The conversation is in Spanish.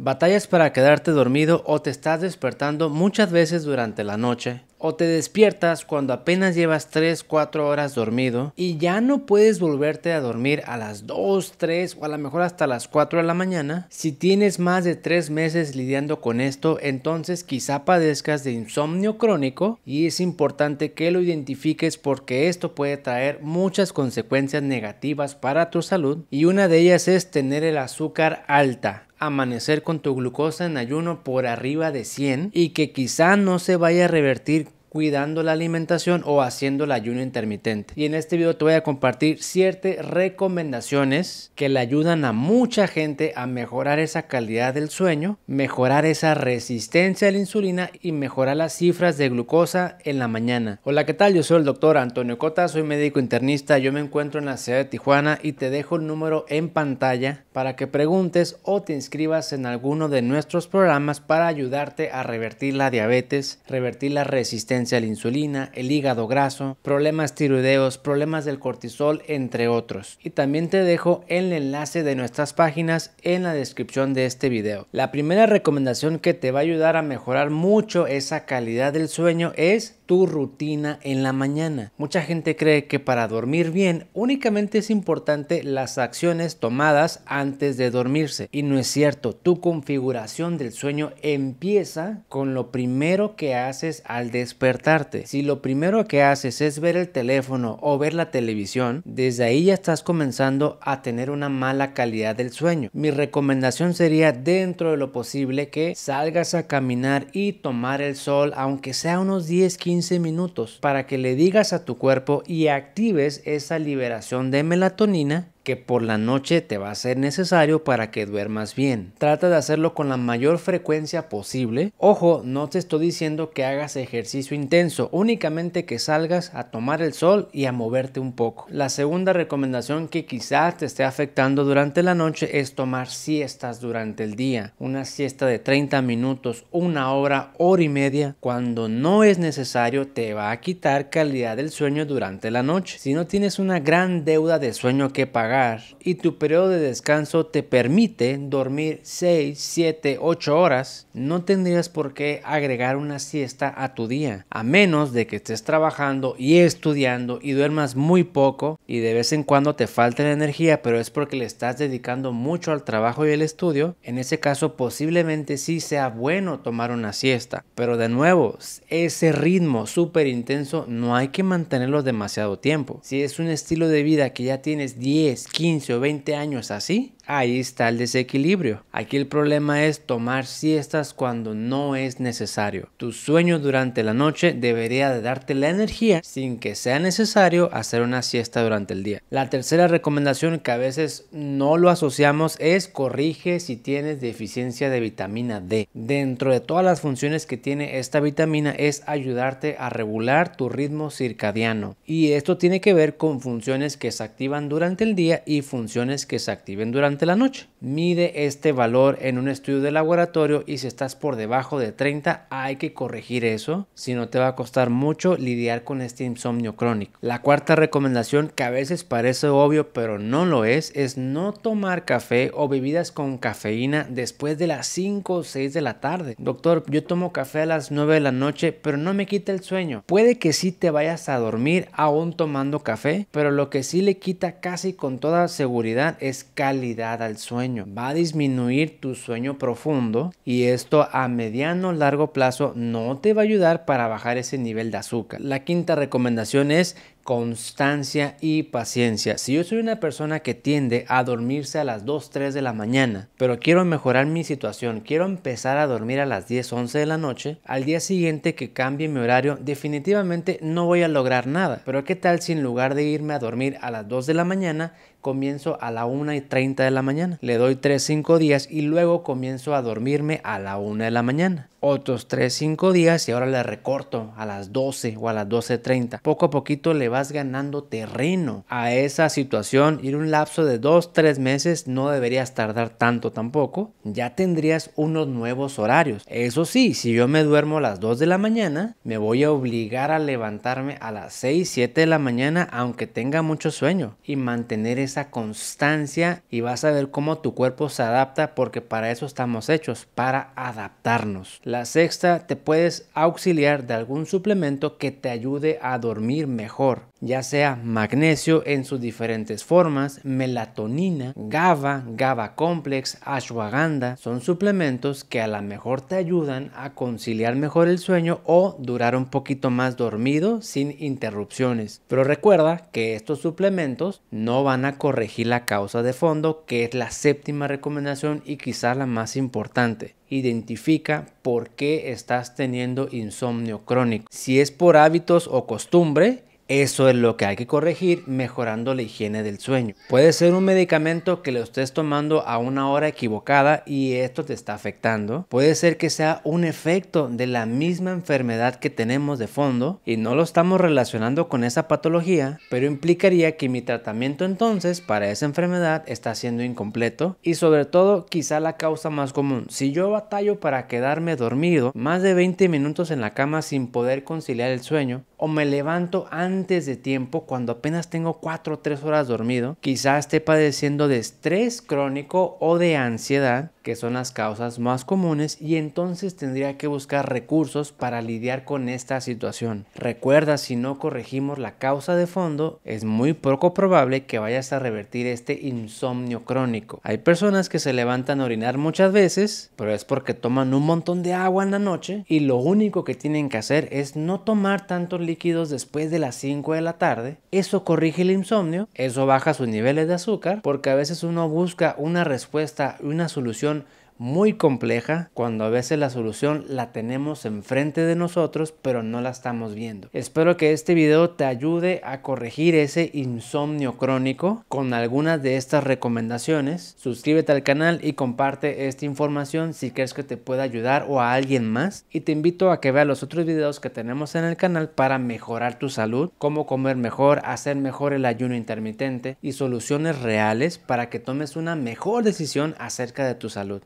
¿Batallas para quedarte dormido o te estás despertando muchas veces durante la noche? ¿O te despiertas cuando apenas llevas 3-4 horas dormido y ya no puedes volverte a dormir a las 2, 3 o a lo mejor hasta las 4 de la mañana? Si tienes más de 3 meses lidiando con esto, entonces quizá padezcas de insomnio crónico y es importante que lo identifiques porque esto puede traer muchas consecuencias negativas para tu salud y una de ellas es tener el azúcar alta. Amanecer con tu glucosa en ayuno por arriba de 100 y que quizá no se vaya a revertir cuidando la alimentación o haciendo el ayuno intermitente. Y en este video te voy a compartir 7 recomendaciones que le ayudan a mucha gente a mejorar esa calidad del sueño, mejorar esa resistencia a la insulina y mejorar las cifras de glucosa en la mañana. Hola, ¿qué tal? Yo soy el doctor Antonio Cota, soy médico internista, yo me encuentro en la ciudad de Tijuana y te dejo el número en pantalla para que preguntes o te inscribas en alguno de nuestros programas para ayudarte a revertir la diabetes, revertir la resistencia a la insulina, el hígado graso, problemas tiroideos, problemas del cortisol, entre otros. Y también te dejo el enlace de nuestras páginas en la descripción de este video. La primera recomendación que te va a ayudar a mejorar mucho esa calidad del sueño es tu rutina en la mañana. Mucha gente cree que para dormir bien únicamente es importante las acciones tomadas antes de dormirse y no es cierto. Tu configuración del sueño empieza con lo primero que haces al despertarte. Si lo primero que haces es ver el teléfono o ver la televisión, desde ahí ya estás comenzando a tener una mala calidad del sueño. Mi recomendación sería, dentro de lo posible, que salgas a caminar y tomar el sol, aunque sea unos 10-15 minutos, para que le digas a tu cuerpo y actives esa liberación de melatonina que por la noche te va a ser necesario para que duermas bien. Trata de hacerlo con la mayor frecuencia posible. Ojo, no te estoy diciendo que hagas ejercicio intenso, únicamente que salgas a tomar el sol y a moverte un poco. La segunda recomendación que quizás te esté afectando durante la noche es tomar siestas durante el día. Una siesta de 30 minutos, una hora, hora y media, cuando no es necesario, te va a quitar calidad del sueño durante la noche. Si no tienes una gran deuda de sueño que pagar y tu periodo de descanso te permite dormir 6, 7, 8 horas, no tendrías por qué agregar una siesta a tu día, a menos de que estés trabajando y estudiando y duermas muy poco y de vez en cuando te falte la energía, pero es porque le estás dedicando mucho al trabajo y el estudio. En ese caso posiblemente sí sea bueno tomar una siesta, pero de nuevo, ese ritmo súper intenso no hay que mantenerlo demasiado tiempo. Si es un estilo de vida que ya tienes 10, 15 o 20 años así, ahí está el desequilibrio. Aquí el problema es tomar siestas cuando no es necesario. Tu sueño durante la noche debería de darte la energía sin que sea necesario hacer una siesta durante el día. La tercera recomendación, que a veces no lo asociamos, es corrige si tienes deficiencia de vitamina D. Dentro de todas las funciones que tiene esta vitamina es ayudarte a regular tu ritmo circadiano. Y esto tiene que ver con funciones que se activan durante el día y funciones que se activen durante la noche. Mide este valor en un estudio de laboratorio y si estás por debajo de 30 hay que corregir eso, si no te va a costar mucho lidiar con este insomnio crónico. La cuarta recomendación, que a veces parece obvio pero no lo es no tomar café o bebidas con cafeína después de las 5 o 6 de la tarde. Doctor, yo tomo café a las 9 de la noche pero no me quita el sueño. Puede que sí te vayas a dormir aún tomando café, pero lo que sí le quita casi con toda seguridad es calidad al sueño. Va a disminuir tu sueño profundo y esto a mediano o largo plazo no te va a ayudar para bajar ese nivel de azúcar. La quinta recomendación es constancia y paciencia. Si yo soy una persona que tiende a dormirse a las 2, 3 de la mañana, pero quiero mejorar mi situación, quiero empezar a dormir a las 10, 11 de la noche, al día siguiente que cambie mi horario, definitivamente no voy a lograr nada. Pero ¿qué tal si en lugar de irme a dormir a las 2 de la mañana, comienzo a la 1:30 de la mañana? Le doy 3-5 días y luego comienzo a dormirme a la 1 de la mañana. otros 3, 5 días y ahora le recorto a las 12 o a las 12:30. Poco a poquito le vas ganando terreno a esa situación y en un lapso de 2, 3 meses no deberías tardar tanto tampoco. Ya tendrías unos nuevos horarios. Eso sí, si yo me duermo a las 2 de la mañana, me voy a obligar a levantarme a las 6, 7 de la mañana aunque tenga mucho sueño y mantener esa constancia y vas a ver cómo tu cuerpo se adapta porque para eso estamos hechos, para adaptarnos. La sexta, te puedes auxiliar de algún suplemento que te ayude a dormir mejor, ya sea magnesio en sus diferentes formas, melatonina, GABA, GABA complex, ashwagandha. Son suplementos que a lo mejor te ayudan a conciliar mejor el sueño o durar un poquito más dormido sin interrupciones. Pero recuerda que estos suplementos no van a corregir la causa de fondo, que es la séptima recomendación y quizá la más importante. Identifica por qué estás teniendo insomnio crónico. Si es por hábitos o costumbre, eso es lo que hay que corregir mejorando la higiene del sueño. Puede ser un medicamento que lo estés tomando a una hora equivocada y esto te está afectando. Puede ser que sea un efecto de la misma enfermedad que tenemos de fondo y no lo estamos relacionando con esa patología, pero implicaría que mi tratamiento entonces para esa enfermedad está siendo incompleto y sobre todo quizá la causa más común. Si yo batallo para quedarme dormido más de 20 minutos en la cama sin poder conciliar el sueño o me levanto antes de tiempo cuando apenas tengo 4 o 3 horas dormido, quizás esté padeciendo de estrés crónico o de ansiedad, que son las causas más comunes, y entonces tendría que buscar recursos para lidiar con esta situación. Recuerda, si no corregimos la causa de fondo, es muy poco probable que vayas a revertir este insomnio crónico. Hay personas que se levantan a orinar muchas veces, pero es porque toman un montón de agua en la noche y lo único que tienen que hacer es no tomar tantos líquidos después de las 5 de la tarde. Eso corrige el insomnio, eso baja sus niveles de azúcar, porque a veces uno busca una respuesta, una solución muy compleja cuando a veces la solución la tenemos enfrente de nosotros pero no la estamos viendo. Espero que este video te ayude a corregir ese insomnio crónico con algunas de estas recomendaciones. Suscríbete al canal y comparte esta información si crees que te puede ayudar o a alguien más, y te invito a que veas los otros videos que tenemos en el canal para mejorar tu salud, cómo comer mejor, hacer mejor el ayuno intermitente y soluciones reales para que tomes una mejor decisión acerca de tu salud.